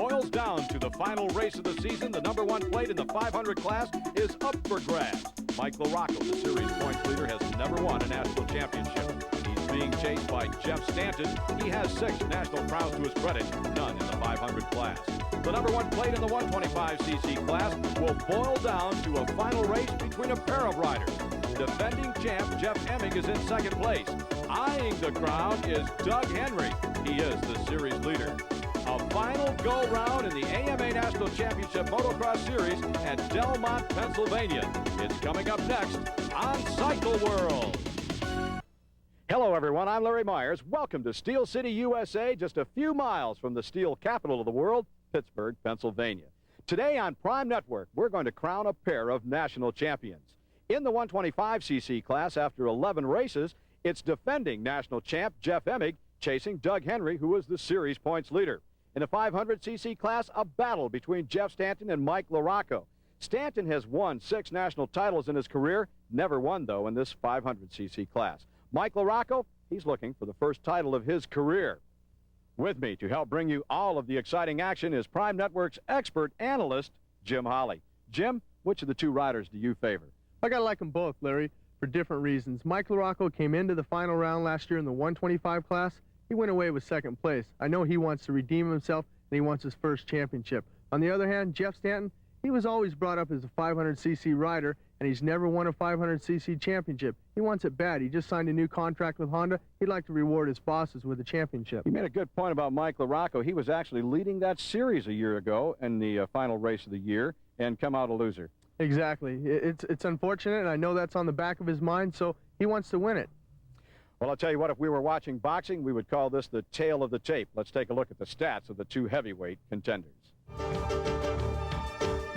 boils down to the final race of the season. The number 1 plate in the 500 class is up for grabs. Mike LaRocco, the series points leader, has never won a national championship. He's being chased by Jeff Stanton. He has 6 national crowns to his credit, none in the 500 class. The number 1 plate in the 125cc class will boil down to a final race between a pair of riders. Defending champ Jeff Emig is in second place. Eyeing the crowd is Doug Henry. He is the series leader. A final go-round in the AMA National Championship Motocross Series at Delmont, Pennsylvania. It's coming up next on Cycle World. Hello, everyone. I'm Larry Myers. Welcome to Steel City, USA, just a few miles from the steel capital of the world, Pittsburgh, Pennsylvania. Today on Prime Network, we're going to crown a pair of national champions. In the 125cc class, after 11 races, it's defending national champ Jeff Emig chasing Doug Henry, who is the series points leader. In the 500cc class, a battle between Jeff Stanton and Mike LaRocco. Stanton has won 6 national titles in his career, never won, though, in this 500cc class. Mike LaRocco, he's looking for the first title of his career. With me to help bring you all of the exciting action is Prime Network's expert analyst, Jim Holly. Jim, which of the 2 riders do you favor? I gotta like them both, Larry, for different reasons. Mike LaRocco came into the final round last year in the 125 class. He went away with second place. I know he wants to redeem himself, and he wants his first championship. On the other hand, Jeff Stanton, he was always brought up as a 500cc rider, and he's never won a 500cc championship. He wants it bad. He just signed a new contract with Honda. He'd like to reward his bosses with a championship. You made a good point about Mike LaRocco. He was actually leading that series a year ago in the final race of the year and come out a loser. Exactly. It's unfortunate, and I know that's on the back of his mind, so he wants to win it. Well, I'll tell you what, if we were watching boxing, we would call this the tail of the tape. Let's take a look at the stats of the 2 heavyweight contenders.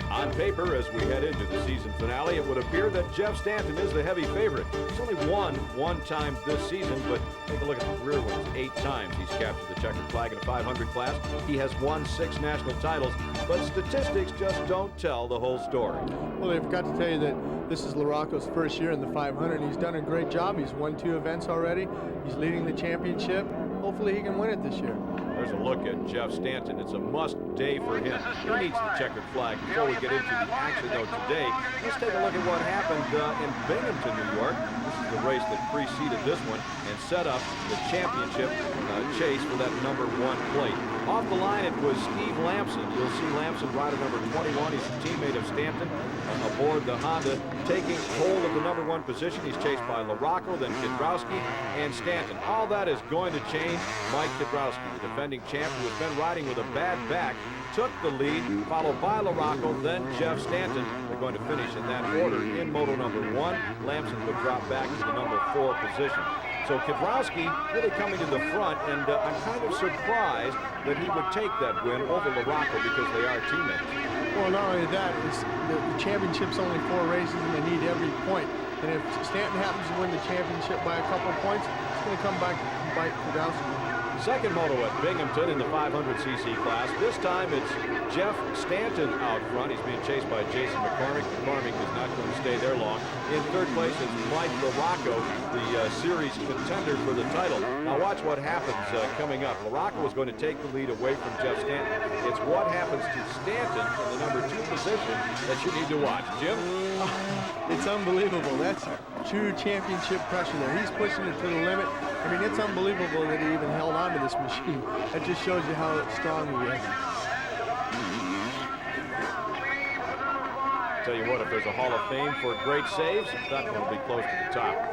On paper, as we head into the season finale, it would appear that Jeff Stanton is the heavy favorite. He's only won 1 time this season, but take a look at the career wins. 8 times he's captured the checkered flag in the 500 class. He has won 6 national titles, but statistics just don't tell the whole story. Well, I forgot to tell you that this is LaRocco's first year in the 500, and he's done a great job. He's won 2 events already. He's leading the championship. Hopefully he can win it this year. There's a look at Jeff Stanton. It's a must day for him. He needs the checkered flag. Before we get into the action, though, today, let's take a look at what happened in Binghamton, New York. This is the race that preceded this one and set up the championship chase for that number 1 plate. Off the line, it was Steve Lamson. You'll see Lamson, rider number 21. He's a teammate of Stanton aboard the Honda, taking hold of the number 1 position. He's chased by LaRocco, then Kidrowski, and Stanton. All that is going to change. Mike Kidrowski, the defending champ who has been riding with a bad back, took the lead, followed by LaRocco, then Jeff Stanton. They're going to finish in that order. In moto number 1, Lamson would drop back to the number 4 position. So Kidrowski really coming to the front, and I'm kind of surprised that he would take that win over LaRocco because they are teammates. Well, not only that, the championship's only 4 races, and they need every point. And if Stanton happens to win the championship by a couple of points, it's going to come back to bite Kidrowski. Second moto at Binghamton in the 500cc class. This time it's Jeff Stanton out front. He's being chased by Jason McCormick. McCormick is not going to stay there long. In third place is Mike LaRocco, the series contender for the title. Now watch what happens coming up. LaRocco is going to take the lead away from Jeff Stanton. It's what happens to Stanton in the number 2 position that you need to watch. Jim? It's unbelievable. That's true championship pressure there. He's pushing it to the limit. I mean, it's unbelievable that he even held on to this machine. That just shows you how strong he is. Tell you what, if there's a Hall of Fame for great saves, that one will be close to the top.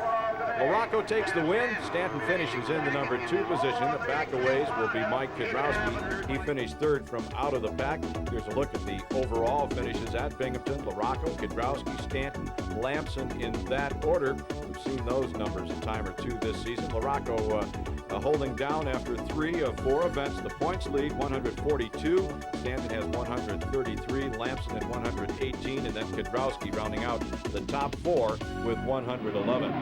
LaRocco takes the win. Stanton finishes in the number 2 position. The back-a-ways will be Mike Kidrowski. He finished 3rd from out of the pack. Here's a look at the overall finishes at Binghamton. LaRocco, Kidrowski, Stanton, Lamson in that order. We've seen those numbers a time or 2 this season. LaRocco holding down after 3 of 4 events. The points lead, 142. Stanton has 133. Lamson at 118. And then Kidrowski rounding out the top 4 with 111.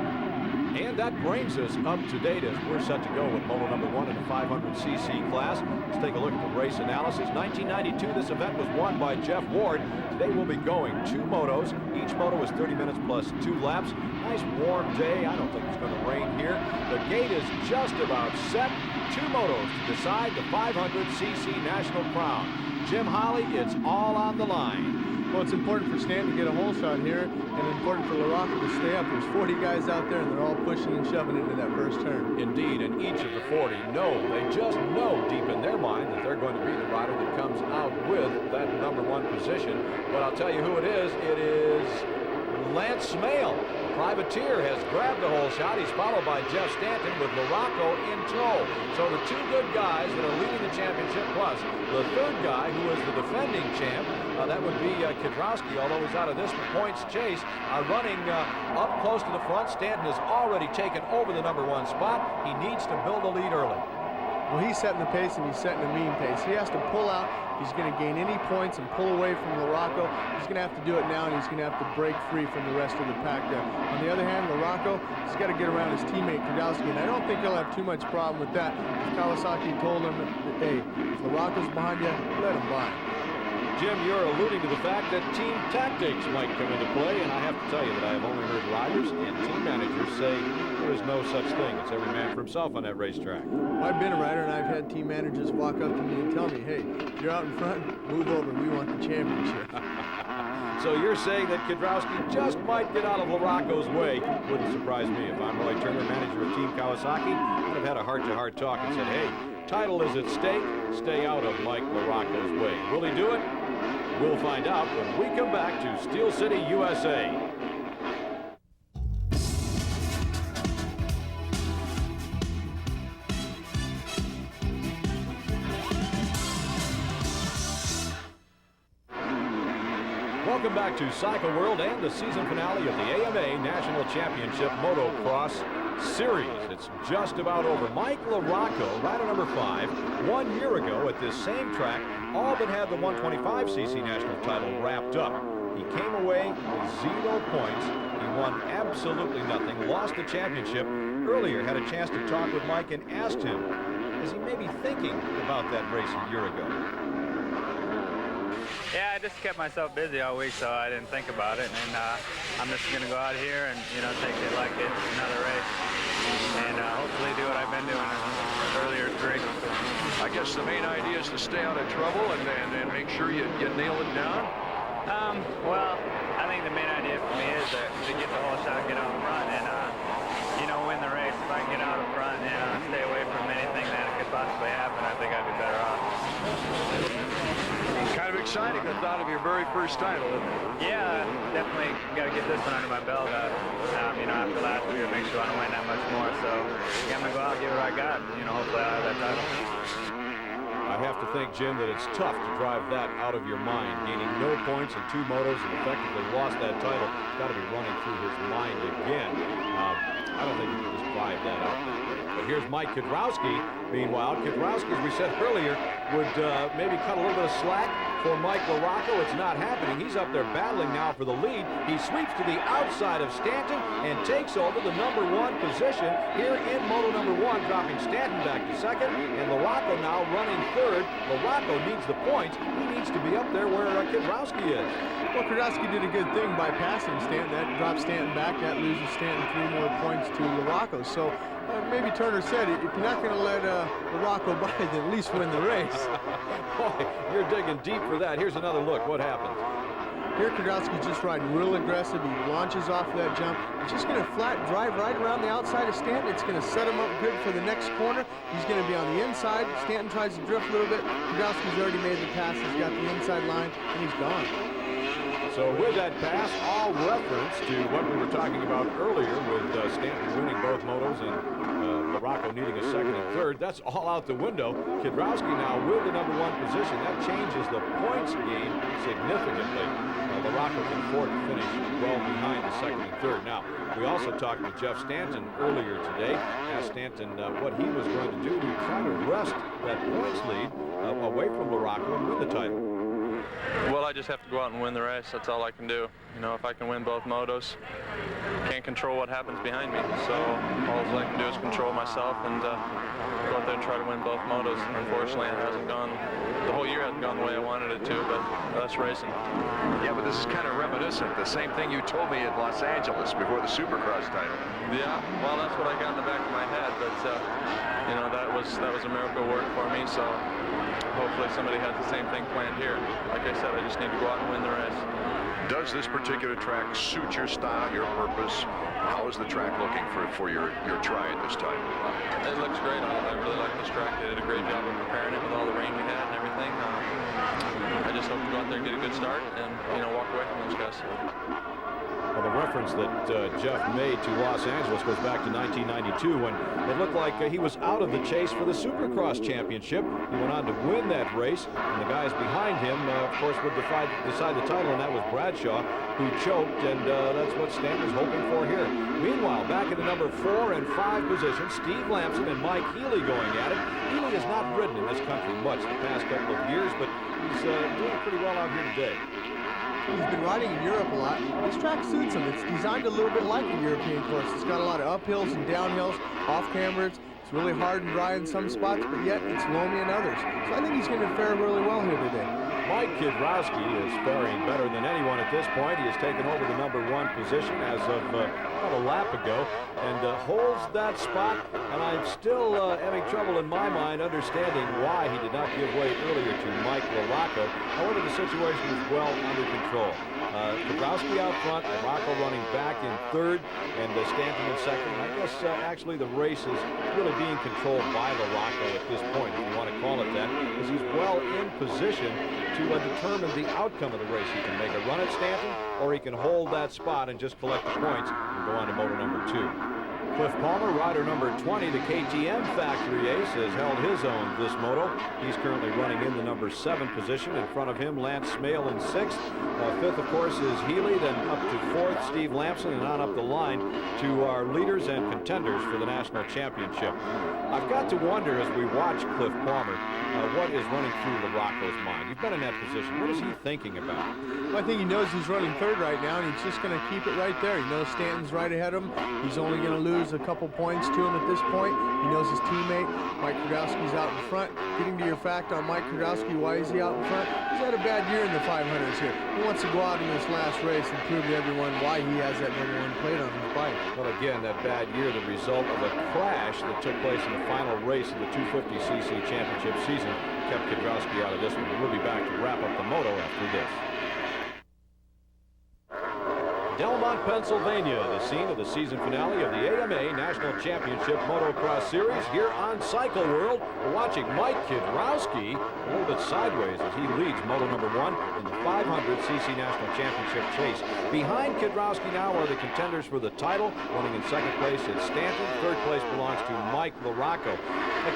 And that brings us up to date as we're set to go with moto number 1 in the 500cc class. Let's take a look at the race analysis. 1992, this event was won by Jeff Ward. Today we'll be going 2 motos. Each moto is 30 minutes plus 2 laps. Nice warm day. I don't think it's going to rain here. The gate is just about set. 2 motos to decide the 500cc national crown. Jim Holly, it's all on the line. Well, it's important for Stanton to get a hole shot here, and important for LaRocco to stay up. There's 40 guys out there, and they're all pushing and shoving into that first turn. Indeed, and each of the 40 they just know deep in their mind that they're going to be the rider that comes out with that #1 position. But I'll tell you who it is. It is Lance Smale. Privateer has grabbed the hole shot. He's followed by Jeff Stanton with LaRocco in tow. So the 2 good guys that are leading the championship, plus the 3rd guy who is the defending champ, that would be Kiedrowski, although he's out of this points chase, are running up close to the front. Stanton has already taken over the #1 spot. He needs to build a lead early. Well, he's setting the pace, and he's setting a mean pace. He has to pull out. He's going to gain any points and pull away from LaRocco. He's going to have to do it now, and he's going to have to break free from the rest of the pack there. On the other hand, LaRocco, he's got to get around his teammate Kiedrowski, and I don't think he'll have too much problem with that. Kawasaki told him, hey, if LaRocco's behind you, let him by. Jim, you're alluding to the fact that team tactics might come into play, and I have to tell you that I have only heard riders and team managers say there is no such thing. It's every man for himself on that racetrack. Well, I've been a rider, and I've had team managers walk up to me and tell me, hey, you're out in front, move over, we want the championship. So you're saying that Kiedrowski just might get out of LaRocco's way. Wouldn't surprise me. If I'm Roy Turner, manager of Team Kawasaki, I'd have had a heart-to-heart talk and said, hey, title is at stake, stay out of Mike LaRocco's way. Will he do it? We'll find out when we come back to Steel City, USA. Welcome back to Cycle World and the season finale of the AMA National Championship Motocross Series. It's just about over. Mike LaRocco, rider #5, 1 year ago at this same track, all but had the 125cc national title wrapped up. He came away with 0 points. He won absolutely nothing, lost the championship. Earlier, had a chance to talk with Mike and asked him, is he maybe thinking about that race a year ago? Yeah, I just kept myself busy all week, so I didn't think about it. And I'm just going to go out here and, take it like it's another race. And hopefully do what I've been doing earlier 3. I guess the main idea is to stay out of trouble and make sure you nail it down. Well, I think the main idea for me is to get the whole shot, get out in front, and win the race. If I can get out in front and stay away from anything that could possibly happen, I think I'd be better off. Kind of exciting, the thought of your very first title. Yeah, definitely got to get this one under my belt. After last year, make sure I don't win that much more. So yeah, I'm gonna go out and give it what I got. Hopefully I'll have that title. I have to think, Jim, that it's tough to drive that out of your mind. Gaining no points in 2 motos and effectively lost that title. It's got to be running through his mind again. I don't think he can just vibe that out. But here's Mike Kiedrowski. Meanwhile, Kiedrowski, as we said earlier, would maybe cut a little bit of slack for Mike LaRocco. It's not happening. He's up there battling now for the lead. He sweeps to the outside of Stanton and takes over the #1 position here in Moto #1, dropping Stanton back to 2nd, and LaRocco now running 3rd. LaRocco needs the points. He needs to be up there where Kiedrowski is. Well, Kiedrowski did a good thing by passing Stanton. That drops Stanton back. That loses Stanton 3 more points to LaRocco. So maybe Turner said, if you're not going to let LaRocco by, then at least win the race. Boy, you're digging deep for that. Here's another look. What happens? Here, Kiedrowski's just riding real aggressive. He launches off that jump. He's just going to flat drive right around the outside of Stanton. It's going to set him up good for the next corner. He's going to be on the inside. Stanton tries to drift a little bit. Kiedrowski's already made the pass. He's got the inside line, and he's gone. So with that pass, all reference to what we were talking about earlier with Stanton winning both motos and LaRocco needing a 2nd and 3rd, that's all out the window. Kiedrowski now with the #1 position. That changes the points game significantly. LaRocco can afford to finish well behind the 2nd and 3rd. Now, we also talked with Jeff Stanton earlier today. Asked Stanton what he was going to do to try to wrest that points lead away from LaRocco and win the title. Well, I just have to go out and win the race. That's all I can do. If I can win both motos, can't control what happens behind me. So all I can do is control myself and go out there and try to win both motos. Unfortunately, it hasn't gone. The whole year hasn't hasn't gone the way I wanted it to, but that's racing. Yeah, but this is kind of reminiscent. The same thing you told me at Los Angeles before the Supercross title. Yeah, well, that's what I got in the back of my head, but you know, that was a miracle work for me. So hopefully somebody has the same thing planned here. Like I said, I just need to go out and win the race. Does this particular track suit your style, your purpose? How is the track looking for your try at this time? It looks great. I really like this track. They did a great job of preparing it with all the rain we had and everything. I just hope to go out there and get a good start and, you know, walk away from those guys. Well, the reference that Jeff made to Los Angeles goes back to 1992 when it looked like he was out of the chase for the Supercross championship. He went on to win that race, and the guys behind him, of course, would decide the title, and that was Bradshaw, who choked, and that's what Stan was hoping for here. Meanwhile, back in the number 4 and 5 positions, Steve Lamson and Mike Healy going at it. Healy has not ridden in this country much the past couple of years, but he's doing pretty well out here today. He's been riding in Europe a lot. This track suits him. It's designed a little bit like a European course. It's got a lot of uphills and downhills, off-camber. It's really hard and dry in some spots, but yet it's loamy in others. So I think he's going to fare really well here today. Mike Kidrowski is faring better than anyone at this point. He has taken over the number 1 position as of about a lap ago and holds that spot. And I'm still having trouble in my mind understanding why he did not give way earlier to Mike LaRocco. However, the situation is well under control. Kidrowski out front, LaRocco running back in 3rd, and Stanton in 2nd. I guess actually the race is really being controlled by LaRocco at this point, if you want to call it that, because he's well in position to determine the outcome of the race. He can make a run at Stanton, or he can hold that spot and just collect the points and go on to motor number 2. Cliff Palmer, rider number 20, the KTM factory ace, has held his own this moto. He's currently running in the number 7 position. In front of him, Lance Smale in 6th. 5th, of course, is Healy. Then up to 4th, Steve Lamson, and on up the line to our leaders and contenders for the national championship. I've got to wonder as we watch Cliff Palmer, what is running through LaRocco's mind. You've been in that position. What is he thinking about? Well, I think he knows he's running 3rd right now, and he's just going to keep it right there. He knows Stanton's right ahead of him. He's only going to lose a couple points to him at this point. He knows his teammate, Mike Kidrowski's out in front. Getting to your fact on Mike Kidrowski, why is he out in front? He's had a bad year in the 500s here. He wants to go out in this last race and prove to everyone why he has that number 1 plate on his bike. Well, again, that bad year, the result of a crash that took place in the final race of the 250cc championship season, kept Kidrowski out of this one. We'll be back to wrap up the moto after this. Delmont, Pennsylvania, the scene of the season finale of the AMA National Championship Motocross Series. Here on Cycle World, we're watching Mike Kidrowski a little bit sideways as he leads moto number 1 in the 500cc National Championship chase. Behind Kidrowski now are the contenders for the title. Running in 2nd place is Stanton. 3rd place belongs to Mike LaRocco.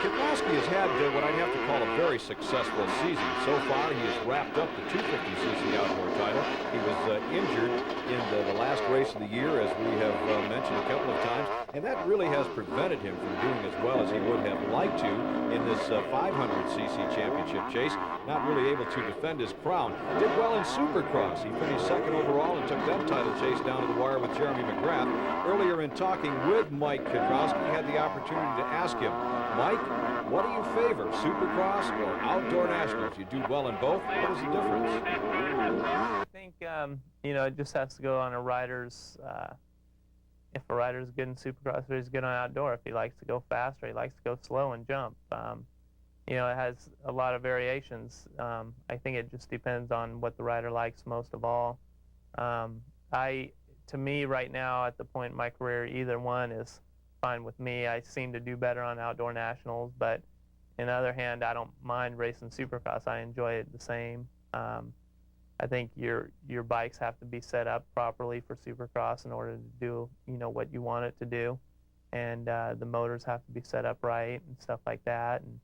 Kidrowski has had what I'd have to call a very successful season. So far, he has wrapped up the 250cc outdoor title. He was injured in the last race of the year, as we have mentioned a couple of times, and that really has prevented him from doing as well as he would have liked to in this 500cc championship chase. Not really able to defend his crown. Did well in Supercross. He finished 2nd overall and took that title chase down to the wire with Jeremy McGrath. Earlier in talking with Mike Kidrowski, had the opportunity to ask him, Mike, what do you favor, Supercross or outdoor nationals? You do well in both. What is the difference? I think, you know, it just has to go on a rider's, if a rider's good in Supercross or he's good on outdoor, if he likes to go fast or he likes to go slow and jump. You know, it has a lot of variations. I think it just depends on what the rider likes most of all. To me, right now, at the point in my career, either one is fine with me. I seem to do better on outdoor nationals, but on the other hand, I don't mind racing Supercross. I enjoy it the same. I think your bikes have to be set up properly for Supercross in order to do, you know, what you want it to do, and the motors have to be set up right and stuff like that. And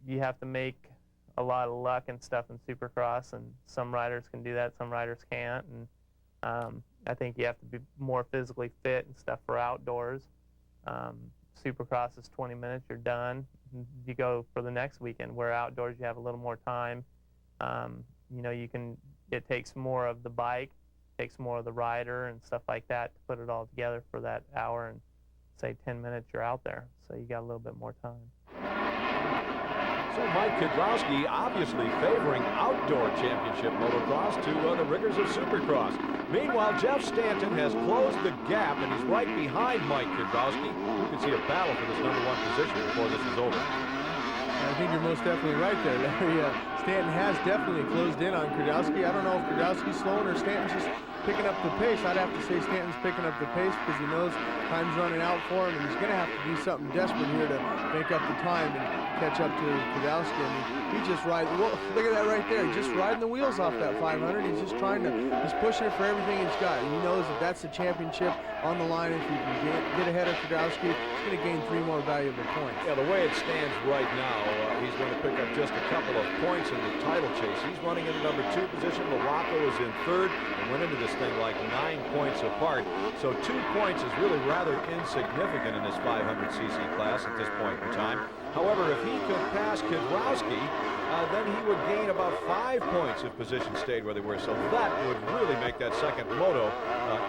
you have to make a lot of luck and stuff in Supercross, and some riders can do that, some riders can't. And I think you have to be more physically fit and stuff for outdoors. Supercross is 20 minutes, you're done. You go for the next weekend, where outdoors you have a little more time. You know, it takes more of the bike, takes more of the rider and stuff like that to put it all together for that hour, and say 10 minutes you're out there. So you got a little bit more time. So Mike Kiedrowski obviously favoring outdoor championship motocross to the rigors of Supercross. Meanwhile, Jeff Stanton has closed the gap, and he's right behind Mike Kiedrowski. You can see a battle for this #1 position before this is over. I think you're most definitely right there, Larry. Stanton has definitely closed in on Kiedrowski. I don't know if Kiedrowski's slowing or Stanton's just picking up the pace. I'd have to say Stanton's picking up the pace because he knows time's running out for him, and he's going to have to do something desperate here to make up the time and catch up to Kiedrowski. I mean, he's just riding. Well, look at that right there. He's just riding the wheels off that 500. He's just trying to, he's pushing it for everything he's got. He knows that that's the championship on the line. If he can get ahead of Kiedrowski, he's going to gain 3 more valuable points. Yeah, the way it stands right now, he's going to pick up just a couple of points in the title chase. He's running in the #2 position. Morocco is in 3rd and went into this thing like 9 points apart. So 2 points is really rather insignificant in this 500cc class at this point in time. However, if he could pass Kiedrowski, then he would gain about 5 points if positions stayed where they were. So that would really make that second moto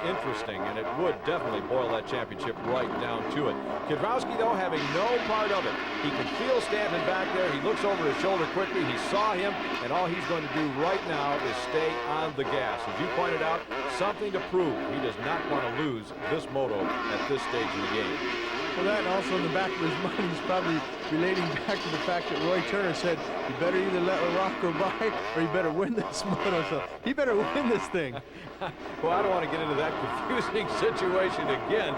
interesting, and it would definitely boil that championship right down to it. Kiedrowski, though, having no part of it. He can feel Stanton back there. He looks over his shoulder quickly. He saw him, and all he's going to do right now is stay on the gas. As you pointed out, something to prove. He does not want to lose this moto at this stage in the game. Well, that, and also in the back of his mind, he's probably relating back to the fact that Roy Turner said, you better either let Morocco by or you better win this moto. So he better win this thing. Well, I don't want to get into that confusing situation again.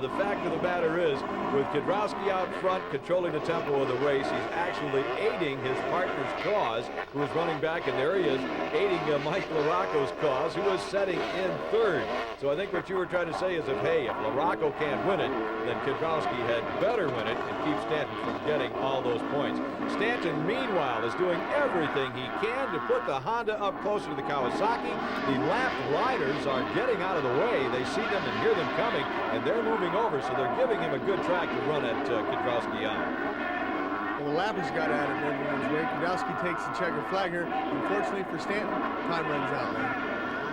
The fact of the matter is, with Kiedrowski out front controlling the tempo of the race, he's actually aiding his partner's cause, who is running back, and there he is, aiding Mike Larocco's cause, who is setting in 3rd. So I think what you were trying to say is, if Larocco can't win it, then Kiedrowski had better win it and keep Stanton from getting all those points. Stanton, meanwhile, is doing everything he can to put the Honda up closer to the Kawasaki. The lapped riders are getting out of the way. They see them and hear them coming, and they're moving over, so they're giving him a good track to run at Kiedrowski on. Well, the lap has got out of everyone's way. Kiedrowski takes the checkered flag here. Unfortunately for Stanton, time runs out, man.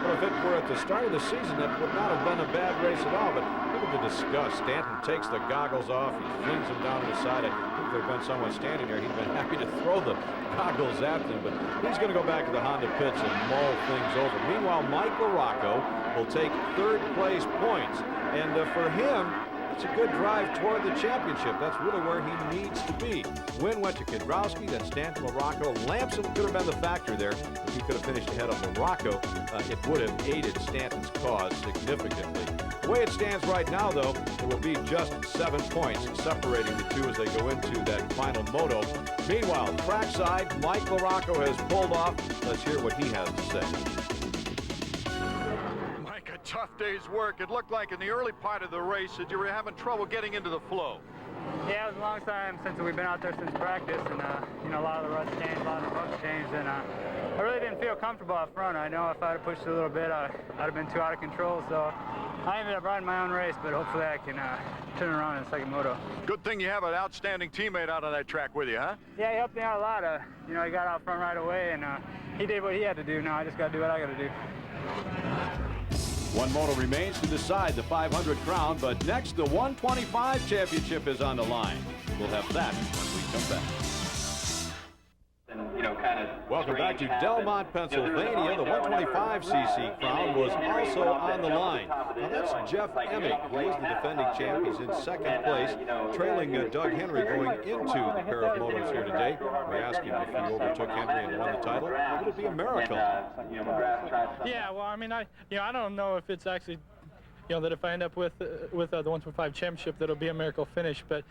Well, if it were at the start of the season, that would not have been a bad race at all, but look at the disgust. Stanton takes the goggles off. He flings them down to the side. I think if there had been someone standing there, he'd been happy to throw the goggles at them, but he's going to go back to the Honda pits and mull things over. Meanwhile, Mike Larocco will take 3rd place points, and for him, it's a good drive toward the championship. That's really where he needs to be. Win went to Kiedrowski, then Stanton, Larocco. Lamson could have been the factor there. If he could have finished ahead of Larocco, it would have aided Stanton's cause significantly. The way it stands right now, though, there will be just 7 points separating the two as they go into that final moto. Meanwhile, trackside, Mike Larocco has pulled off. Let's hear what he has to say. Tough day's work. It looked like in the early part of the race that you were having trouble getting into the flow. Yeah, it was a long time since we've been out there since practice, and you know, a lot of the ruts changed, a lot of the bumps changed, and I really didn't feel comfortable up front. I know if I'd have pushed it a little bit, I'd have been too out of control, so I ended up riding my own race, but hopefully I can turn around in the second moto. Good thing you have an outstanding teammate out on that track with you, huh? Yeah, he helped me out a lot. You know, he got out front right away, and he did what he had to do. Now I just got to do what I got to do. One moto remains to decide the 500 crown, but next the 125 championship is on the line. We'll have that when we come back. Welcome back to Delmont, Pennsylvania. The 125cc crown was also on the line. Now that's Jeff Emig. He is the defending champ. He's in 2nd place, trailing Doug Henry going into the pair of motos here today. We asked him if he overtook Henry and won the title. It would be a miracle. Yeah, well, I mean, I don't know if it's actually, that if I end up with the 125 championship, that'll be a miracle finish. But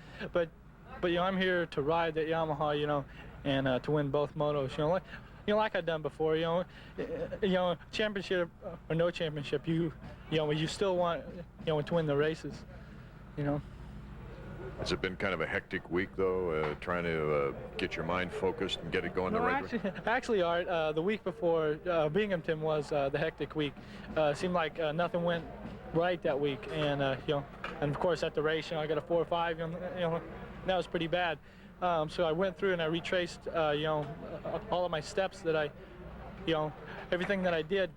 I'm here to ride that Yamaha, and to win both motos, like I've done before, championship or no championship, you still want, to win the races, Has it been kind of a hectic week, though, trying to get your mind focused and get it going the right way? Actually, Art, the week before Binghamton was the hectic week. Seemed like nothing went right that week, and and of course at the race, I got a 4.5, that was pretty bad. So I went through and I retraced, all of my steps that I, everything that I did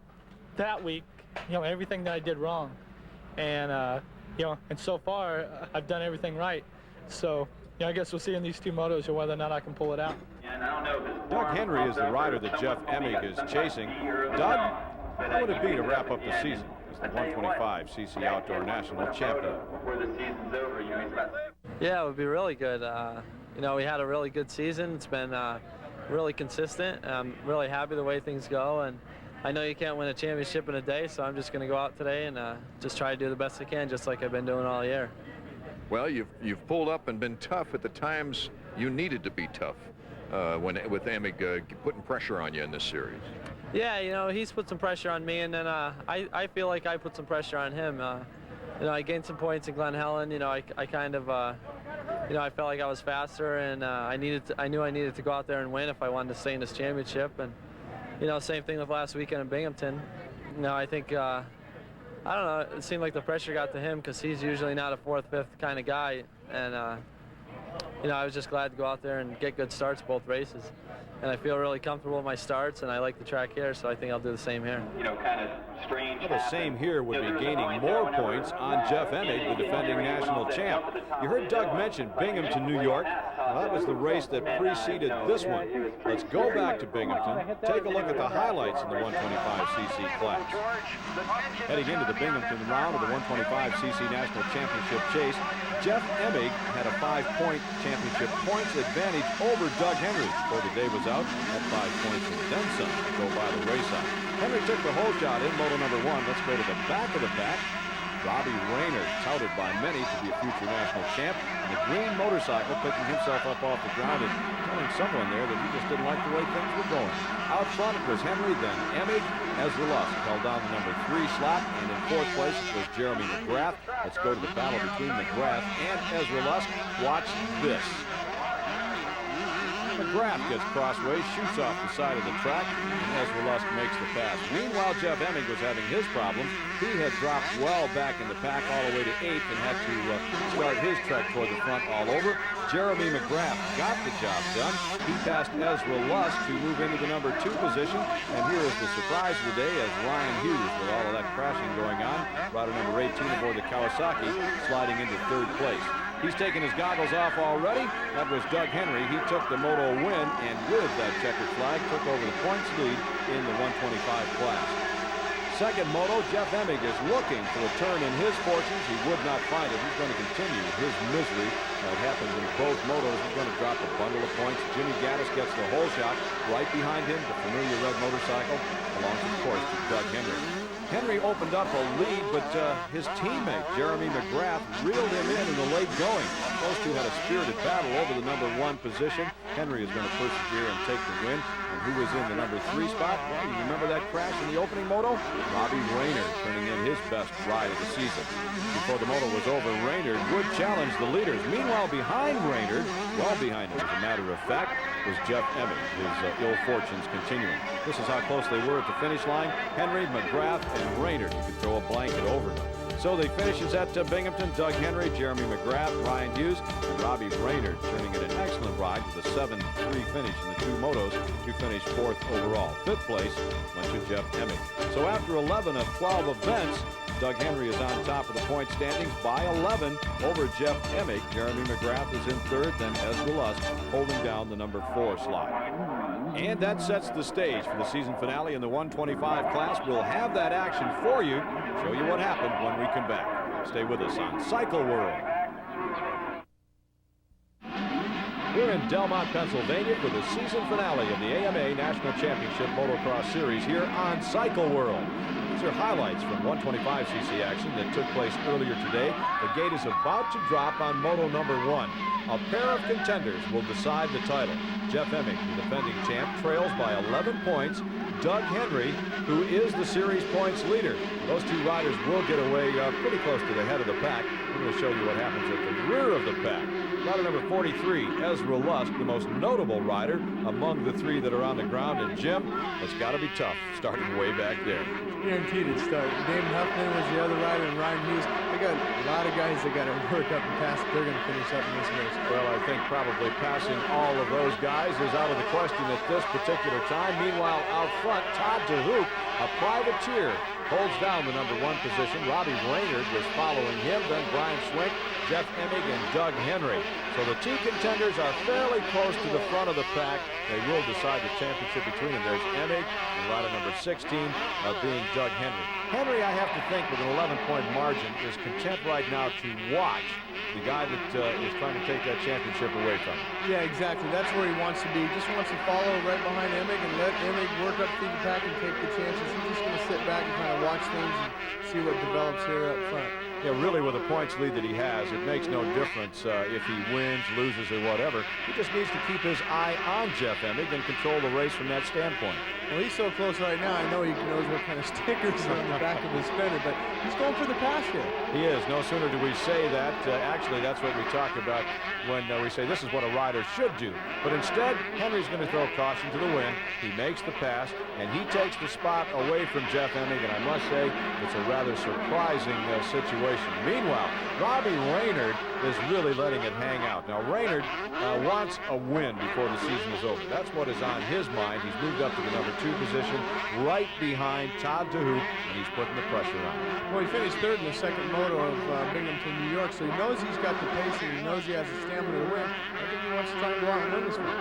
that week, everything that I did wrong. And, and so far I've done everything right. So, I guess we'll see in these 2 motos whether or not I can pull it out. Doug Henry is the rider that Jeff Emig is chasing. Doug, how would it be to wrap up the season as the 125cc Outdoor National Champion? Yeah, it would be really good. You know, we had a really good season. It's been really consistent. I'm really happy the way things go, and I know you can't win a championship in a day, so I'm just going to go out today and just try to do the best I can, just like I've been doing all year. Well, you've pulled up and been tough at the times you needed to be tough with Emig putting pressure on you in this series. Yeah, you know, he's put some pressure on me, and then I feel like I put some pressure on him. You know, I gained some points in Glen Helen. You know, I kind of, you know, I felt like I was faster, and I knew I needed to go out there and win if I wanted to stay in this championship. And you know, same thing with last weekend in Binghamton. You know, I think, I don't know, it seemed like the pressure got to him because he's usually not a fourth, fifth kind of guy. And, you know, I was just glad to go out there and get good starts both races. And I feel really comfortable with my starts, and I like the track here, so I think I'll do the same here. You know, kind of strange. Well, the same here would be gaining more points on Jeff Emig, the defending national champ. You heard Doug mention Binghamton, New York. Well, that was the race that preceded this one. Let's go back to Binghamton. Take a look at the highlights in the 125cc class. Heading into the Binghamton round of the 125cc national championship chase, Jeff Emig had a 5-point championship points advantage over Doug Henry before the day was out at 5 points and then some to go by the race out. Henry took the whole shot in moto number 1. Let's go to the back of the pack. Robbie Rayner, touted by many to be a future national champ, and the green motorcycle picking himself up off the ground and telling someone there that he just didn't like the way things were going. Out front it was Henry, then Emig. Ezra Lusk held down the number 3 slot, and in 4th place it was Jeremy McGrath. Let's go to the battle between McGrath and Ezra Lusk. Watch this. McGrath gets crossways, shoots off the side of the track, and Ezra Lusk makes the pass. Meanwhile, Jeff Emig was having his problems. He had dropped well back in the pack all the way to 8th and had to start his trek toward the front all over. Jeremy McGrath got the job done. He passed Ezra Lusk to move into the number 2 position. And here is the surprise of the day as Ryan Hughes, with all of that crashing going on, rider number 18 aboard the Kawasaki, sliding into 3rd place. He's taken his goggles off already. That was Doug Henry. He took the moto win, and with that checkered flag, took over the points lead in the 125 class. Second moto, Jeff Emig is looking for a turn in his fortunes. He would not find it. He's going to continue his misery. That happens in both motos. He's going to drop a bundle of points. Jimmy Gaddis gets the whole shot. Right behind him, the familiar red motorcycle, belongs, of course, to Doug Henry. Henry opened up a lead, but his teammate, Jeremy McGrath, reeled him in the late going. Those two had a spirited battle over the number 1 position. Henry is going to persevere and take the win. And who was in the number 3 spot? Well, you remember that crash in the opening moto? Robbie Rayner turning in his best ride of the season. Before the moto was over, Rayner would challenge the leaders. Meanwhile, behind Rayner, well behind him, as a matter of fact, was Jeff Emig, his ill fortunes continuing. This is how close they were at the finish line. Henry, McGrath, and Rayner. You could throw a blanket over them. So the finishes at Binghamton: Doug Henry, Jeremy McGrath, Ryan Hughes, and Robbie Rayner turning in an excellent ride with a 7-3 finish in the 2 motos to finish 4th overall. 5th place went to Jeff Emig. So after 11 of 12 events, Doug Henry is on top of the point standings by 11 over Jeff Emig. Jeremy McGrath is in 3rd, then Ezra Lusk holding down the number 4 slot. And that sets the stage for the season finale in the 125 class. We'll have that action for you, show you what happened when we come back. Stay with us on Cycle World. We're in Delmont, Pennsylvania for the season finale of the AMA National Championship Motocross Series here on Cycle World. These are highlights from 125cc action that took place earlier today. The gate is about to drop on moto number 1. A pair of contenders will decide the title. Jeff Emig, the defending champ, trails by 11 points. Doug Henry, who is the series points leader. Those two riders will get away pretty close to the head of the pack. We're going to show you what happens at the rear of the pack. Rider number 43, Ezra Lusk, the most notable rider among the 3 that are on the ground. And Jim, it's got to be tough starting way back there. Guaranteed to start. Damon Huffman was the other rider, and Ryan Hughes. They got a lot of guys that got to work up and pass. They're going to finish up in this race. Well, I think probably passing all of those guys is out of the question at this particular time. Meanwhile, out front, Todd DeHoop, a privateer, holds down the number 1 position. Robbie Raynard was following him, then Brian Swink, Jeff Emig, and Doug Henry. So the 2 contenders are fairly close to the front of the pack. They will decide the championship between them. There's Emig and rider number 16 being Doug Henry. Henry, I have to think, with an 11-point margin, is content right now to watch the guy that is trying to take that championship away from him. Yeah, exactly. That's where he wants to be. He just wants to follow right behind Emig and let Emig work up through the pack and take the chances. He's just going to sit back and kind of watch things and see what develops here up front. Yeah, really, with the points lead that he has, it makes no difference if he wins, loses, or whatever. He just needs to keep his eye on Jeff Emig and control the race from that standpoint. Well, he's so close right now, I know he knows what kind of stickers are on the back of his fender, but he's going for the pass here. He is. No sooner do we say that. Actually, that's what we talk about when we say this is what a rider should do. But instead, Henry's going to throw caution to the wind. He makes the pass, and he takes the spot away from Jeff Emig, and I must say it's a rather surprising situation. Meanwhile, Robbie Raynard is really letting it hang out. Now, Raynard wants a win before the season is over. That's what is on his mind. He's moved up to the number 2 position, right behind Todd DeHoop, and he's putting the pressure on. Well, he finished 3rd in the second moto of Binghamton, New York, so he knows he's got the pace and he knows he has the stamina to win. I think he wants to try and go out and win this one.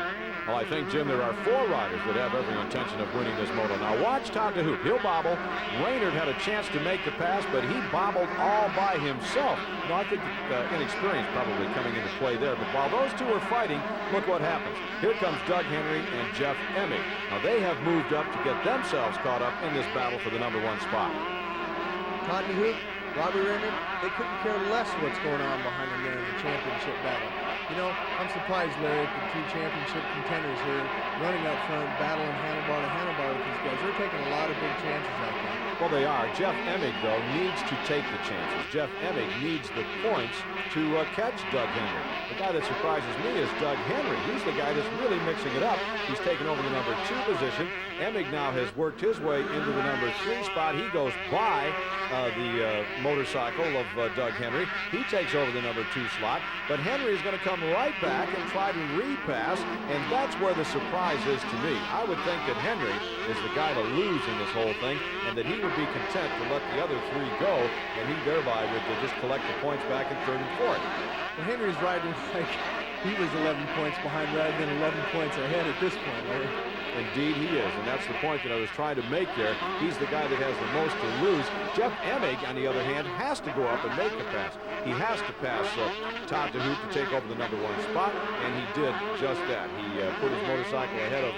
Well, I think, Jim, there are 4 riders that have every intention of winning this moto. Now, watch Todd DeHoop. He'll bobble. Raynard had a chance to make the pass, but he bobbled all by himself. Now, I think inexperience probably coming into play there. But while those 2 are fighting, look what happens. Here comes Doug Henry and Jeff Emig. Now, they have moved up to get themselves caught up in this battle for the number 1 spot. Todd DeHoop, Robbie Raynard, they couldn't care less what's going on behind them there in the championship battle. You know, I'm surprised, Larry, at the 2 championship contenders here running up front, battling handlebar to handlebar with these guys. They're taking a lot of big chances out there. Well, they are. Jeff Emig, though, needs to take the chances. Jeff Emig needs the points to catch Doug Henry. The guy that surprises me is Doug Henry. He's the guy that's really mixing it up. He's taken over the number 2 position. Emig now has worked his way into the number 3 spot. He goes by the motorcycle of Doug Henry. He takes over the number 2 slot. But Henry is going to come right back and try to repass, and that's where the surprise is to me. I would think that Henry is the guy to lose in this whole thing, and that he would be content to let the other 3 go, and he thereby would just collect the points back in 3rd and 4th. Well, Henry's riding like he was 11 points behind rather than 11 points ahead at this point, Larry. Indeed he is, and that's the point that I was trying to make there. He's the guy that has the most to lose. Jeff Emig, on the other hand, has to go up and make the pass. He has to pass Todd DeHoop to take over the number 1 spot, and he did just that. He put his motorcycle ahead of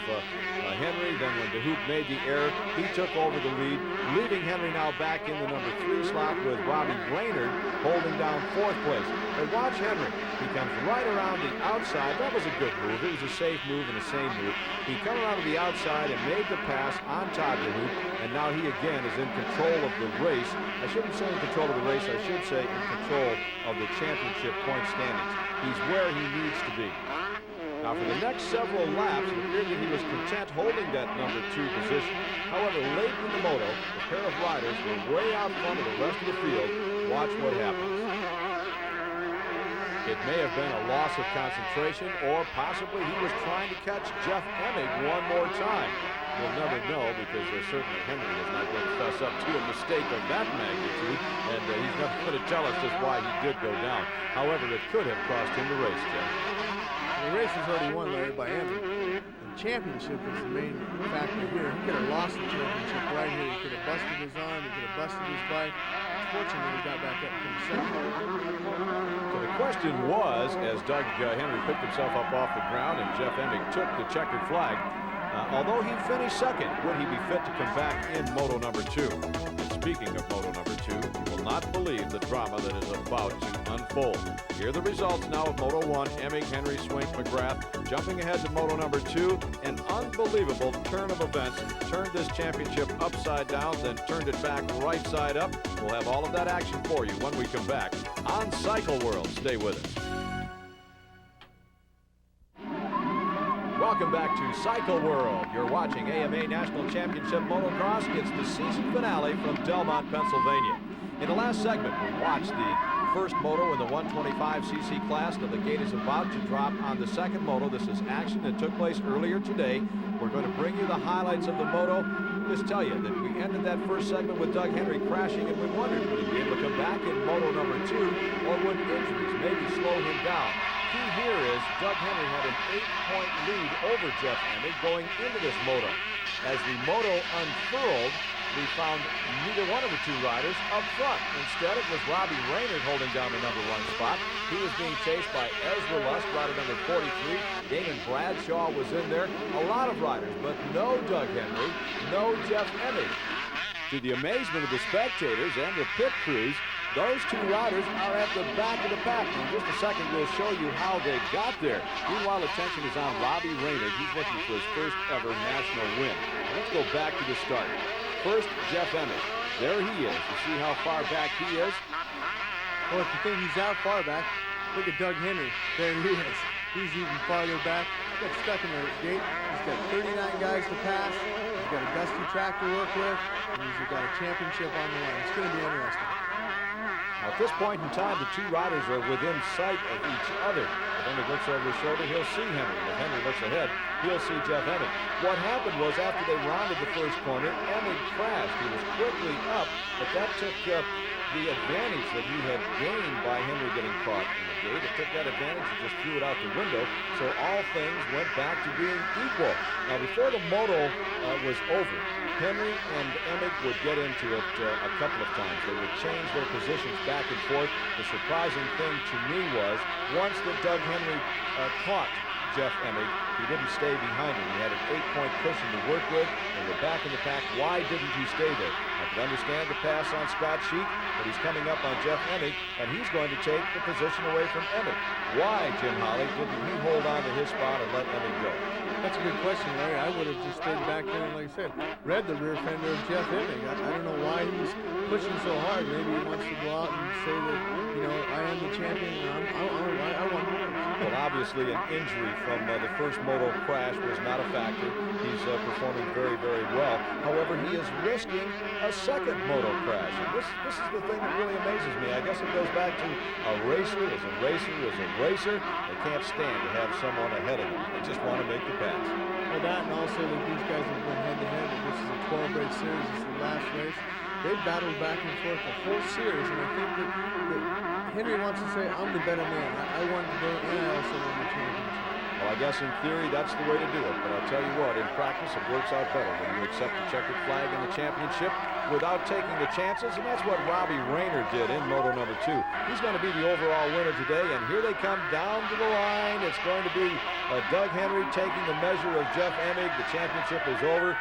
Henry. Then when DeHoop made the error, he took over the lead, leaving Henry now back in the number 3 slot with Robbie Raynard holding down 4th place. But watch Henry. He comes right around the outside. That was a good move. It was a safe move and a sane move. He come around to the outside and made the pass on Todd DeHoop, and now he again is in control of the race. I shouldn't say in control of the race. I should say in control of the championship point standings. He's where he needs to be. Now, for the next several laps, it appeared that he was content holding that number 2 position. However, late in the moto, the pair of riders were way out front of the rest of the field. Watch what happens. It may have been a loss of concentration, or possibly he was trying to catch Jeff Emig one more time. We'll never know, because certainly Henry is not going to fess up to a mistake of that magnitude, and he's not going to tell us just why he did go down. However, it could have cost him the race, Jeff. The race is already won, Larry, by Emig. The championship is the main factor here. He could have lost the championship right here. He could have busted his arm. He could have busted his bike. Fortunately, he got back up from second. So the question was, as Doug Henry picked himself up off the ground and Jeff Emig took the checkered flag, although he finished second, would he be fit to come back in moto number 2? And speaking of moto number 2, you will not believe the drama that is about to unfold. Here are the results now of Moto 1. Emig, Henry, Swink, McGrath jumping ahead to Moto number 2. An unbelievable turn of events. Turned this championship upside down, then turned it back right side up. We'll have all of that action for you when we come back on Cycle World. Stay with us. Welcome back to Cycle World. You're watching AMA National Championship Motocross. It's the season finale from Delmont, Pennsylvania. In the last segment, we watched the first moto in the 125cc class. Now the gate is about to drop on the second moto. This is action that took place earlier today. We're going to bring you the highlights of the moto. just tell you that we ended that first segment with Doug Henry crashing, and we wondered, would he be able to come back in moto number 2, or would injuries maybe slow him down? Key here is Doug Henry had an 8-point lead over Jeff Emig going into this moto. As the moto unfurled, we found neither one of the 2 riders up front. Instead, it was Robbie Raynard holding down the number 1 spot. He was being chased by Ezra Lusk, rider number 43. Damon Bradshaw was in there. A lot of riders, but no Doug Henry, no Jeff Emig. To the amazement of the spectators and the pit crews, those 2 riders are at the back of the pack. In just a second, we'll show you how they got there. Meanwhile, attention is on Robbie Raynard. He's looking for his first ever national win. Let's go back to the start. First, Jeff Emig. There he is. You see how far back he is? Well, if you think he's that far back, look at Doug Henry. There he is. He's even farther back. He got stuck in the gate. He's got 39 guys to pass. He's got a dusty track to work with. And he's got a championship on the line. It's going to be interesting. Now, at this point in time, the 2 riders are within sight of each other. If Emig looks over his shoulder, he'll see Henry. If Henry looks ahead, he'll see Jeff Emig. What happened was, after they rounded the first corner, Emig crashed. He was quickly up, but that took the advantage that he had gained by Henry getting caught in the gate. It took that advantage and just threw it out the window, so all things went back to being equal. Now, before the moto was over, Henry and Emig would get into it a couple of times. They would change their positions back and forth. The surprising thing to me was, once that Doug Henry caught Jeff Emig, he didn't stay behind him. He had an 8-point cushion to work with, and we're back in the pack. Why didn't he stay there? I can understand the pass on Scott Sheik, but he's coming up on Jeff Emig, and he's going to take the position away from Emig. Why, Jim Holley, didn't he hold on to his spot and let Emig go? That's a good question, Larry. I would have just stayed back there and, like I said, read the rear fender of Jeff Emig. I don't know why he's pushing so hard. Maybe he wants to go out and say that, you know, I am the champion and I want to win. Well, obviously, an injury from the first moto crash was not a factor. He's performing very, very well. However, he is risking a second moto crash. And this is the thing that really amazes me. I guess it goes back to a racer is a racer is a racer. They can't stand to have someone ahead of them. They just want to make the pass. Well, that and also that these guys have been head-to-head. This is a 12-race series. This is the last race. They've battled back and forth the whole series, and I think that Henry wants to say, I'm the better man. I won today, and I also won the championship. Well, I guess in theory, that's the way to do it. But I'll tell you what, in practice, it works out better when you accept the checkered flag in the championship without taking the chances, and that's what Robbie Raynard did in moto number 2. He's going to be the overall winner today, and here they come down to the line. It's going to be Doug Henry taking the measure of Jeff Emig. The championship is over.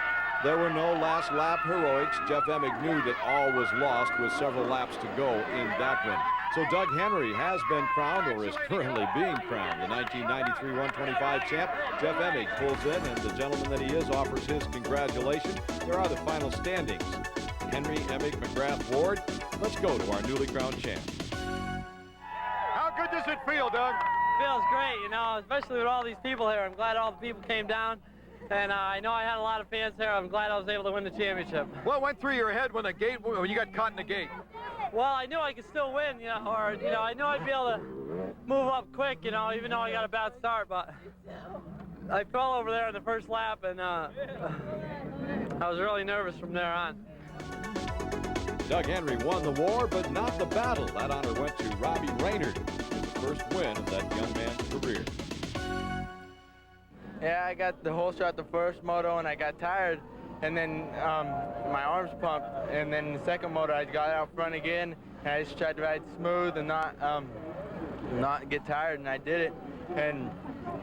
There were no last lap heroics. Jeff Emig knew that all was lost with several laps to go in that win. So Doug Henry has been crowned, or is currently being crowned, the 1993 125 champ. Jeff Emig pulls in, and the gentleman that he is offers his congratulations. There are the final standings. Henry, Emig, McGrath, Ward. Let's go to our newly crowned champ. How good does it feel, Doug? Feels great, you know, especially with all these people here. I'm glad all the people came down. And I know I had a lot of fans here. I'm glad I was able to win the championship. What went through your head when you got caught in the gate? Well, I knew I could still win, you know, or, you know, I knew I'd be able to move up quick, you know, even though I got a bad start. But I fell over there in the first lap, and I was really nervous from there on. Doug Henry won the war, but not the battle. That honor went to Robbie Raynard, the first win of that young man's career. Yeah, I got the whole shot the first moto, and I got tired, and then my arms pumped, and then the second moto I got out front again, and I just tried to ride smooth and not get tired, and I did it. And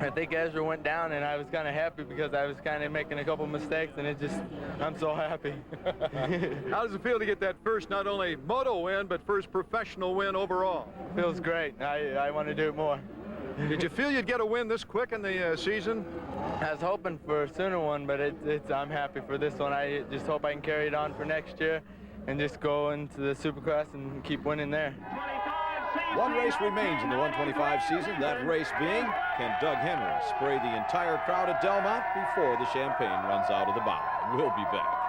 I think Ezra went down, and I was kind of happy because I was kind of making a couple mistakes, and I'm so happy. How does it feel to get that first not only moto win, but first professional win overall? Feels great. I want to do it more. Did you feel you'd get a win this quick in the season? I was hoping for a sooner one, but I'm happy for this one. I just hope I can carry it on for next year and just go into the Supercross and keep winning there. One race remains in the 125 season, that race being, can Doug Henry spray the entire crowd at Delmont before the champagne runs out of the bottle? We'll be back.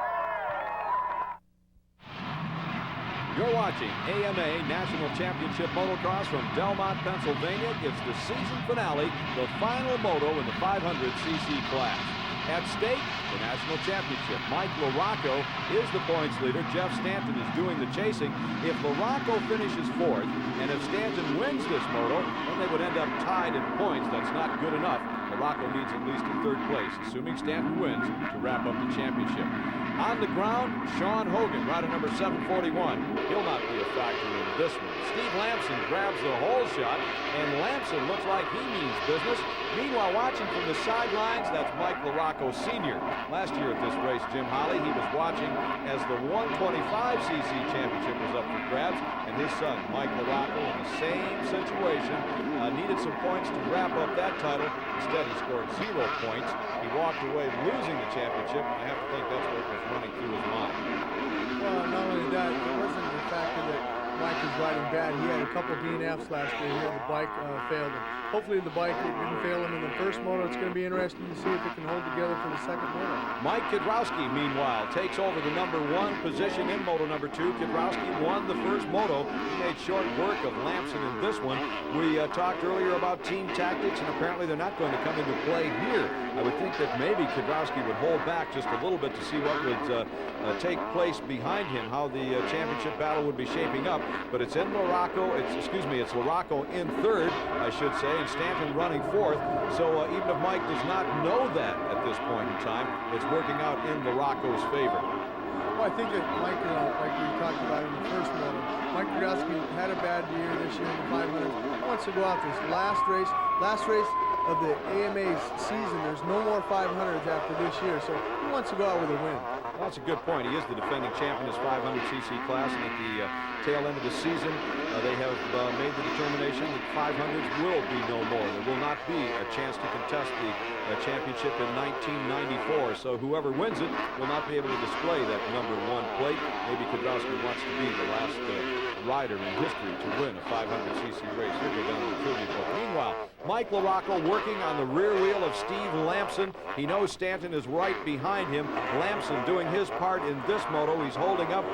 You're watching AMA National Championship Motocross from Delmont, Pennsylvania. It's the season finale, the final moto in the 500cc class. At stake, the national championship. Mike LaRocco is the points leader. Jeff Stanton is doing the chasing. If LaRocco finishes fourth, and if Stanton wins this moto, then they would end up tied in points. That's not good enough. LaRocco needs at least a third place, assuming Stanton wins, to wrap up the championship. On the ground, Sean Hogan, rider number 741. He'll not be a factor in this one. Steve Lamson grabs the hole shot, and Lamson looks like he means business. Meanwhile, watching from the sidelines, that's Mike LaRocco Sr. Last year at this race, Jim Holly, he was watching as the 125cc championship was up for grabs, and his son, Mike LaRocco, in the same situation, needed some points to wrap up that title. Instead, he scored 0 points. He walked away losing the championship, and I have to think that's what was running through his mind. Well, not only that, it wasn't the factor that Mike was riding bad. He had a couple DNFs last year. He had the bike failed him. Hopefully the bike didn't fail him in the first moto. It's going to be interesting to see if it can hold together for the second moto. Mike Kidrowski, meanwhile, takes over the number 1 position in moto number 2. Kidrowski won the first moto. He made short work of Lamson in this one. We talked earlier about team tactics, and apparently they're not going to come into play here. I would think that maybe Kidrowski would hold back just a little bit to see what would take place behind him, how the championship battle would be shaping up. But it's in LaRocco, it's LaRocco in third, I should say, and Stanton running fourth. So even if Mike does not know that at this point in time, it's working out in LaRocco's favor. Well, I think that Mike, like we talked about in the first moto, Mike Kidrowski had a bad year this year in the 500s. He wants to go out this last race of the AMA's season. There's no more 500s after this year, so he wants to go out with a win. Well, that's a good point. He is the defending champion in his 500cc class, and at the tail end of the season, they have made the determination that 500s will be no more. There will not be a chance to contest the championship in 1994, so whoever wins it will not be able to display that number 1 plate. Maybe Kidrowski wants to be the last rider in history to win a 500cc race. He'll go down to the tribute book. Meanwhile, Mike LaRocco working on the rear wheel of Steve Lamson. He knows Stanton is right behind him. Lamson doing his part in this moto. He's holding up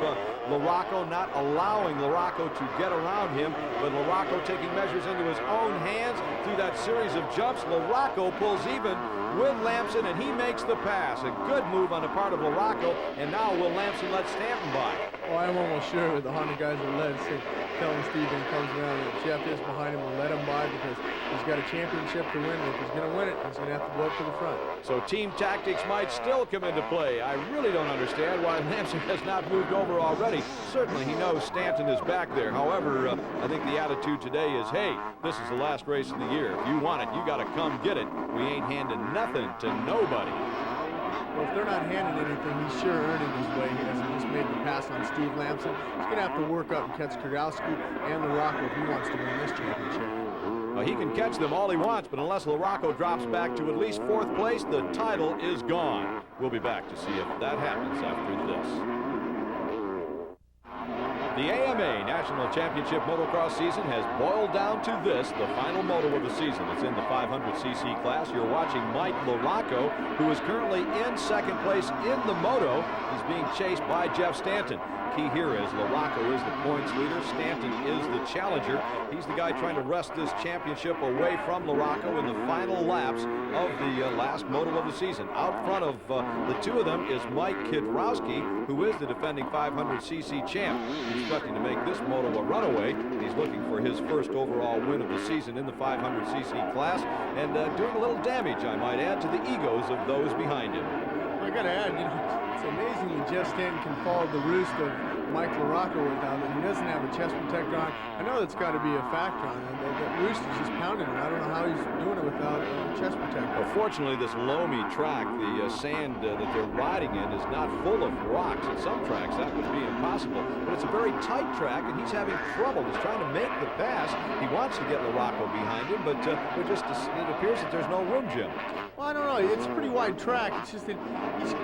LaRocco, not allowing LaRocco to get around him, but LaRocco taking measures into his own hands through that series of jumps. LaRocco pulls even with Lamson, and he makes the pass. A good move on the part of LaRocco, and now will Lamson let Stanton by? Oh, I'm almost sure with the Honda guys will let telling Steve when he comes around that Jeff is behind him and let him by because he's got a championship to win. If he's going to win it, he's going to have to go up to the front. So team tactics might still come into play. I really don't understand why Lamson has not moved over already. Certainly he knows Stanton is back there. However, I think the attitude today is, hey, this is the last race of the year. If you want it, you got to come get it. We ain't handing nothing to nobody. Well, if they're not handing anything, he's sure earning his way. He hasn't just made the pass on Steve Lamson. He's going to have to work up and catch Kidrowski and LaRocco if he wants to win this championship. He can catch them all he wants, but unless LaRocco drops back to at least 4th place, the title is gone. We'll be back to see if that happens after this. The AMA National Championship Motocross season has boiled down to this, the final moto of the season. It's in the 500cc class. You're watching Mike LaRocco, who is currently in 2nd place in the moto. He's being chased by Jeff Stanton. Key here is LaRocco is the points leader. Stanton is the challenger. He's the guy trying to wrest this championship away from LaRocco in the final laps of the last moto of the season. Out front of the two of them is Mike Kidrowski, who is the defending 500cc champ. He's expecting to make this moto a runaway. He's looking for his first overall win of the season in the 500cc class, and doing a little damage, I might add, to the egos of those behind him. I got to add, it's amazing that Jeff Stanton can follow the roost of Mike LaRocco without it. He doesn't have a chest protector on. I know that's got to be a factor on him. That roost is just pounding him. I don't know how he's doing it without a chest protector. Well, fortunately, this loamy track, the sand that they're riding in is not full of rocks. At some tracks, that would be impossible. But it's a very tight track, and he's having trouble. He's trying to make the pass. He wants to get LaRocco behind him, but it appears that there's no room, Jim. Well, I don't know. It's a pretty wide track. It's just that he's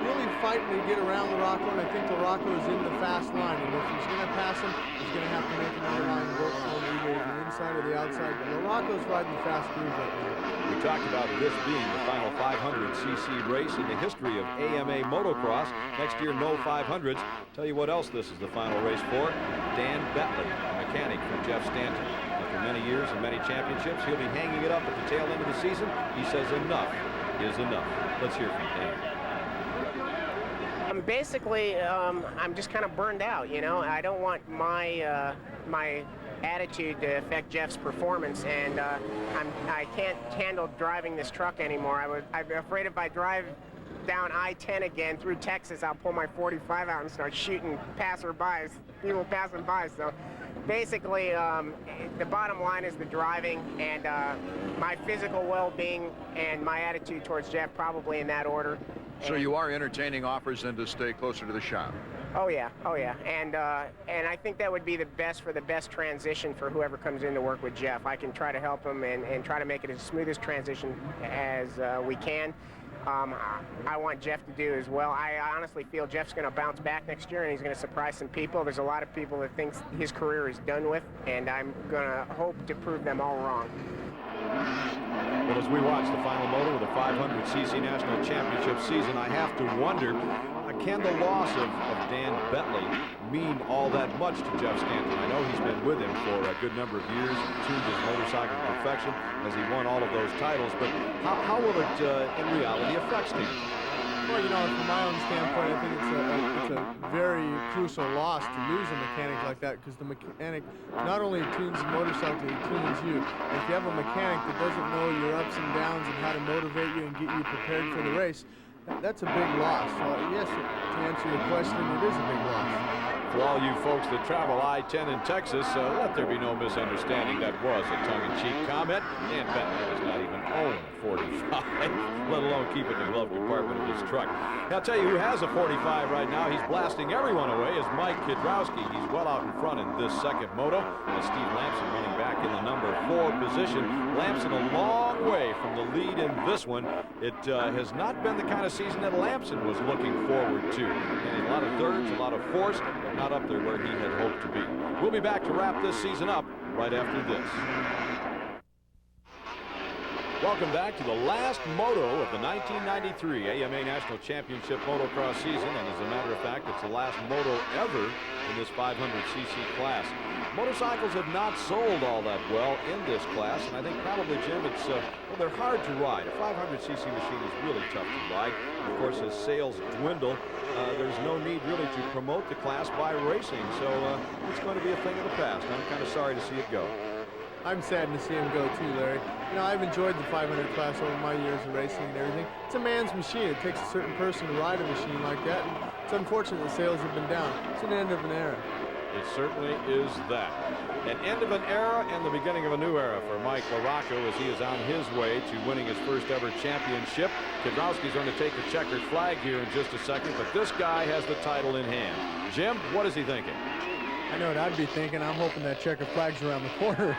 really fighting to get around LaRocco, and I think LaRocco is in the fast line. And if he's going to pass him, he's going to have to make another line work for him, either the inside or the outside. But LaRocco's riding the fast groove right now. We talked about this being the final 500cc race in the history of AMA Motocross. Next year, no 500s. Tell you what else this is the final race for. Dan Bentley, a mechanic for Jeff Stanton. After many years and many championships, he'll be hanging it up at the tail end of the season. He says enough is enough. Let's hear from Dan. Basically, I'm just kind of burned out, you know. I don't want my my attitude to affect Jeff's performance, and I can't handle driving this truck anymore. I'm afraid if I drive down I-10 again through Texas, I'll pull my 45 out and start shooting passerbys, people passing by. So basically, the bottom line is the driving, and my physical well-being and my attitude towards Jeff, probably in that order. So you are entertaining offers then to stay closer to the shop? Oh yeah, and I think that would be the best for the best transition for whoever comes in to work with Jeff. I can try to help him and try to make it as smooth as transition as we can. I want Jeff to do as well. I honestly feel Jeff's going to bounce back next year, and he's going to surprise some people. There's a lot of people that think his career is done with, and I'm going to hope to prove them all wrong. Well, as we watch the final moto of the 500cc National Championship season, I have to wonder, can the loss of Dan Bentley mean all that much to Jeff Stanton? I know he's been with him for a good number of years and tuned his motorcycle to perfection as he won all of those titles, but how will it in reality affect Stanton? Well, you know, from my own standpoint, I think it's a very crucial loss to lose a mechanic like that, because the mechanic not only tunes the motorcycle, he tunes you. If you have a mechanic that doesn't know your ups and downs and how to motivate you and get you prepared for the race, that's a big loss. So yes, to answer your question, it is a big loss. For all you folks that travel I-10 in Texas, let there be no misunderstanding. That was a tongue-in-cheek comment. Dan Bentley does not even own a 45, let alone keep it in the glove compartment of his truck. I'll tell you who has a 45 right now. He's blasting everyone away is Mike Kidrowski. He's well out in front in this second moto. Steve Lamson running back in the number 4 position. Lamson a long way from the lead in this one. It has not been the kind of season that Lamson was looking forward to. And a lot of thirds, a lot of fourths, but not up there where he had hoped to be. We'll be back to wrap this season up right after this. Welcome back to the last moto of the 1993 AMA National Championship motocross season, and as a matter of fact, it's the last moto ever in this 500cc class. Motorcycles have not sold all that well in this class, and I think probably, Jim, it's well, they're hard to ride. A 500cc machine is really tough to ride. Of course, as sales dwindle, there's no need really to promote the class by racing, so it's going to be a thing of the past. I'm kind of sorry to see it go. I'm sad to see him go too, Larry. You know, I've enjoyed the 500 class over my years of racing and everything. It's a man's machine. It takes a certain person to ride a machine like that, and it's unfortunate the sales have been down. It's an end of an era. It certainly is that. An end of an era and the beginning of a new era for Mike LaRocco as he is on his way to winning his first ever championship. Kidrowski's going to take the checkered flag here in just a second, but this guy has the title in hand. Jim, what is he thinking? I know what I'd be thinking. I'm hoping that checkered flag's around the corner.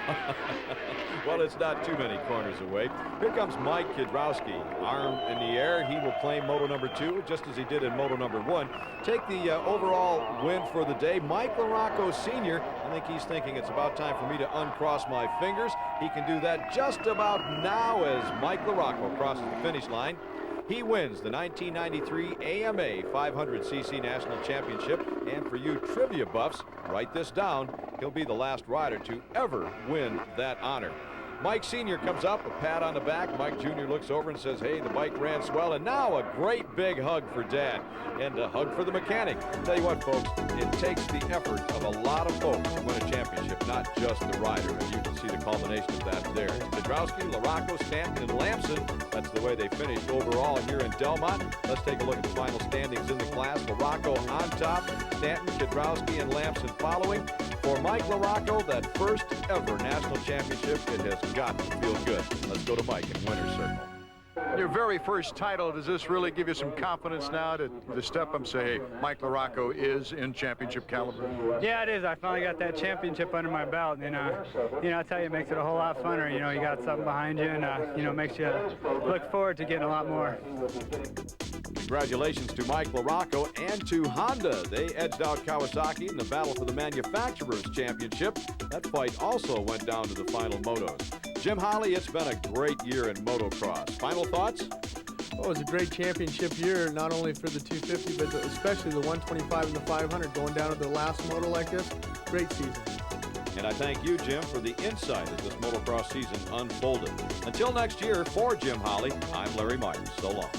Well, it's not too many corners away. Here comes Mike Kidrowski. Arm in the air. He will claim moto number 2, just as he did in moto number 1. Take the overall win for the day. Mike LaRocco Sr., I think he's thinking it's about time for me to uncross my fingers. He can do that just about now as Mike LaRocco crosses the finish line. He wins the 1993 AMA 500cc National Championship, and for you trivia buffs, write this down, he'll be the last rider to ever win that honor. Mike Sr. comes up, a pat on the back. Mike Jr. looks over and says, hey, the bike ran swell. And now a great big hug for Dad and a hug for the mechanic. Tell you what, folks, it takes the effort of a lot of folks to win a championship, not just the rider. And you can see the culmination of that there. Kidrowski, LaRocco, Stanton, and Lamson. That's the way they finished overall here in Delmont. Let's take a look at the final standings in the class. LaRocco on top, Stanton, Kidrowski, and Lamson following. For Mike LaRocco, that first ever national championship, it has got to feel good. Let's go to Mike in winner's circle. Your very first title, does this really give you some confidence now to step up and say, hey, Mike LaRocco is in championship caliber? Yeah, it is. I finally got that championship under my belt, and you know, I tell you, it makes it a whole lot funner. You know, you got something behind you, and you know, makes you look forward to getting a lot more. Congratulations to Mike LaRocco and to Honda. They edged out Kawasaki in the battle for the Manufacturers Championship. That fight also went down to the final motos. Jim Holly, it's been a great year in motocross. Final thoughts? Well, it was a great championship year, not only for the 250, but especially the 125 and the 500. Going down to the last moto like this, great season. And I thank you, Jim, for the insight as this motocross season unfolded. Until next year, for Jim Holley, I'm Larry Myers. So long.